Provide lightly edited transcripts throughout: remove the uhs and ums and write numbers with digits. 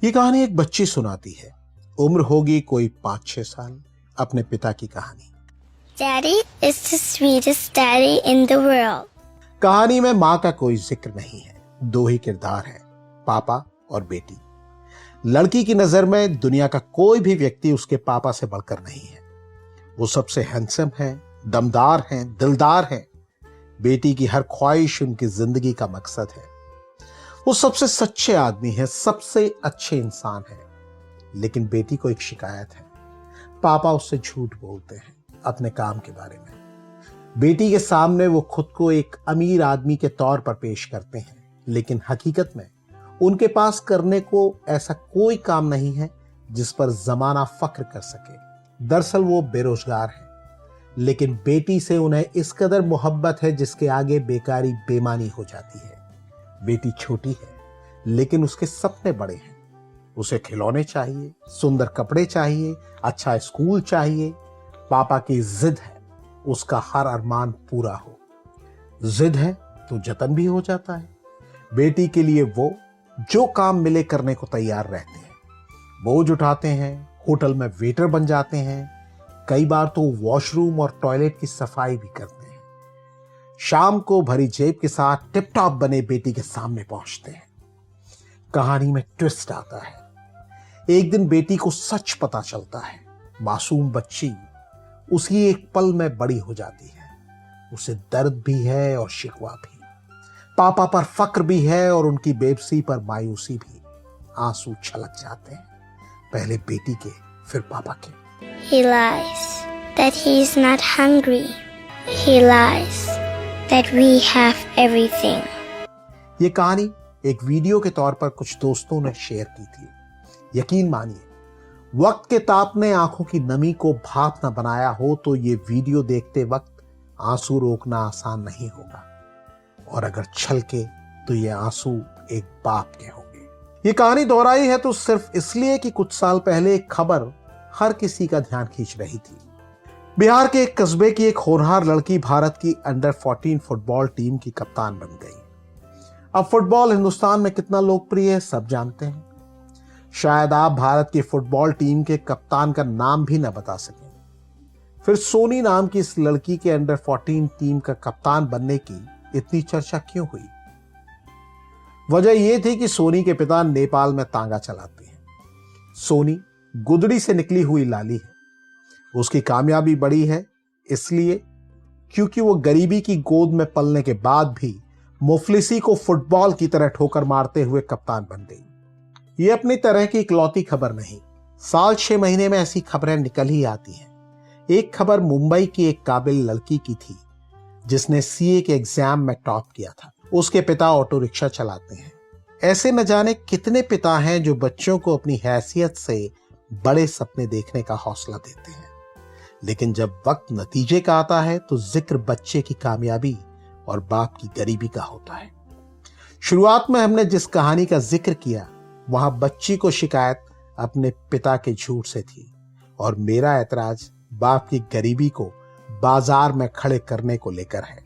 ये कहानी एक बच्ची सुनाती है। उम्र होगी कोई 5-6 साल। अपने पिता की कहानी। Daddy is the sweetest daddy in the world. कहानी में माँ का कोई जिक्र नहीं है। 2 ही किरदार हैं, पापा और बेटी। लड़की की नजर में दुनिया का कोई भी व्यक्ति उसके पापा से बढ़कर नहीं है। वो सबसे हैंडसम है, दमदार हैं, दिलदार हैं। बेटी की हर ख्वाहिश उनकी जिंदगी का मकसद है। वो सबसे सच्चे आदमी है, सबसे अच्छे इंसान है। लेकिन बेटी को एक शिकायत है, पापा उससे झूठ बोलते हैं अपने काम के बारे में। बेटी के सामने वो खुद को एक अमीर आदमी के तौर पर पेश करते हैं, लेकिन हकीकत में उनके पास करने को ऐसा कोई काम नहीं है जिस पर जमाना फख्र कर सके। दरअसल वो बेरोजगार है, लेकिन बेटी से उन्हें इस कदर मोहब्बत है जिसके आगे बेकारी बेमानी हो जाती है। बेटी छोटी है, लेकिन उसके सपने बड़े हैं। उसे खिलौने चाहिए, सुंदर कपड़े चाहिए, अच्छा स्कूल चाहिए। पापा की जिद है उसका हर अरमान पूरा हो। जिद है तो जतन भी हो जाता है। बेटी के लिए वो जो काम मिले करने को तैयार रहते हैं। बोझ उठाते हैं, होटल में वेटर बन जाते हैं, कई बार तो वॉशरूम और टॉयलेट की सफाई भी करते हैं। शाम को भरी जेब के साथ टिप टॉप बने बेटी के सामने पहुंचते हैं। कहानी में ट्विस्ट आता है। एक दिन बेटी को सच पता चलता है। मासूम बच्ची उसी एक पल में बड़ी हो जाती है। उसे दर्द भी है और शिकवा भी। पापा पर फक्र भी है और उनकी बेबसी पर मायूसी भी। आंसू छलक जाते हैं, पहले बेटी के, फिर पापा के। He lies that he is not hungry. He lies that we have everything. ये कहानी एक वीडियो के तौर पर कुछ दोस्तों ने शेयर की थी। यकीन मानिए, वक्त के ताप ने आंखों की नमी को भाप न बनाया हो तो ये वीडियो देखते वक्त आंसू रोकना आसान नहीं होगा, और अगर छलके तो ये आंसू एक बाप के होंगे। ये कहानी दोहराई है तो सिर्फ इसलिए कि कुछ साल पहले एक खबर हर किसी का ध्यान खींच रही थी। बिहार के एक कस्बे की एक होनहार लड़की भारत की अंडर 14 फुटबॉल टीम की कप्तान बन गई। अब फुटबॉल हिंदुस्तान में कितना लोकप्रिय है सब जानते हैं। शायद आप भारत की फुटबॉल टीम के कप्तान का नाम भी न बता सकें। फिर सोनी नाम की इस लड़की के अंडर 14 टीम का कप्तान बनने की इतनी चर्चा क्यों हुई? वजह यह थी कि सोनी के पिता नेपाल में तांगा चलाते हैं। सोनी गुदड़ी से निकली हुई लाली है। उसकी कामयाबी बड़ी है इसलिए क्योंकि वो गरीबी की गोद में पलने के बाद भी मुफलिसी को फुटबॉल की तरह ठोकर मारते हुए कप्तान बन गई। ये अपनी तरह की इकलौती खबर नहीं, साल 6 महीने में ऐसी खबरें निकल ही आती हैं। एक खबर मुंबई की एक काबिल लड़की की थी जिसने सीए के एग्जाम में टॉप किया था। उसके पिता ऑटो रिक्शा चलाते हैं। ऐसे न जाने कितने पिता हैं जो बच्चों को अपनी हैसियत से बड़े सपने देखने का हौसला देते हैं, लेकिन जब वक्त नतीजे का आता है तो जिक्र बच्चे की कामयाबी और बाप की गरीबी का होता है। शुरुआत में हमने जिस कहानी का जिक्र किया वहां बच्ची को शिकायत अपने पिता के झूठ से थी, और मेरा ऐतराज बाप की गरीबी को बाजार में खड़े करने को लेकर है।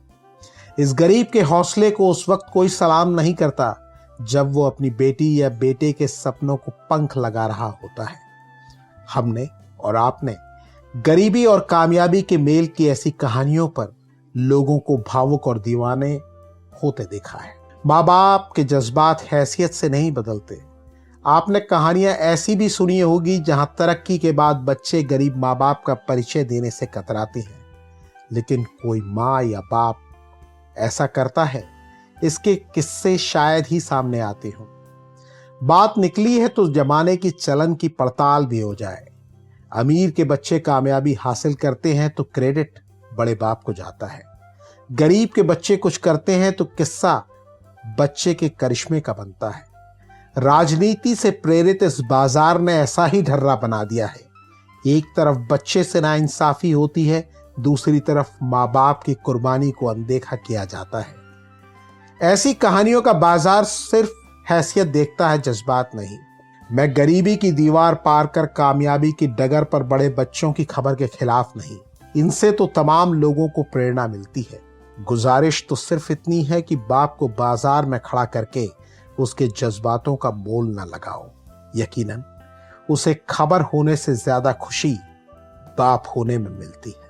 इस गरीब के हौसले को उस वक्त कोई सलाम नहीं करता जब वो अपनी बेटी या बेटे के सपनों को पंख लगा रहा होता है। हमने और आपने गरीबी और कामयाबी के मेल की ऐसी कहानियों पर लोगों को भावुक और दीवाने होते देखा है। माँ बाप के जज्बात हैसियत से नहीं बदलते। आपने कहानियां ऐसी भी सुनी होगी जहां तरक्की के बाद बच्चे गरीब माँ बाप का परिचय देने से कतराते हैं, लेकिन कोई माँ या बाप ऐसा करता है, इसके किस्से शायद ही सामने आते हों। बात निकली है तो जमाने की चलन की पड़ताल भी हो जाए। अमीर के बच्चे कामयाबी हासिल करते हैं तो क्रेडिट बड़े बाप को जाता है। गरीब के बच्चे कुछ करते हैं तो किस्सा बच्चे के करिश्मे का बनता है। राजनीति से प्रेरित इस बाजार ने ऐसा ही ढर्रा बना दिया है। एक तरफ बच्चे से नाइंसाफी होती है, दूसरी तरफ माँ बाप की कुर्बानी को अनदेखा किया जाता है। ऐसी कहानियों का बाजार सिर्फ हैसियत देखता है, जज्बात नहीं। मैं गरीबी की दीवार पार कर कामयाबी की डगर पर बड़े बच्चों की खबर के खिलाफ नहीं। इनसे तो तमाम लोगों को प्रेरणा मिलती है। गुजारिश तो सिर्फ इतनी है कि बाप को बाजार में खड़ा करके उसके जज्बातों का मोल न लगाओ। यकीनन उसे खबर होने से ज्यादा खुशी बाप होने में मिलती है।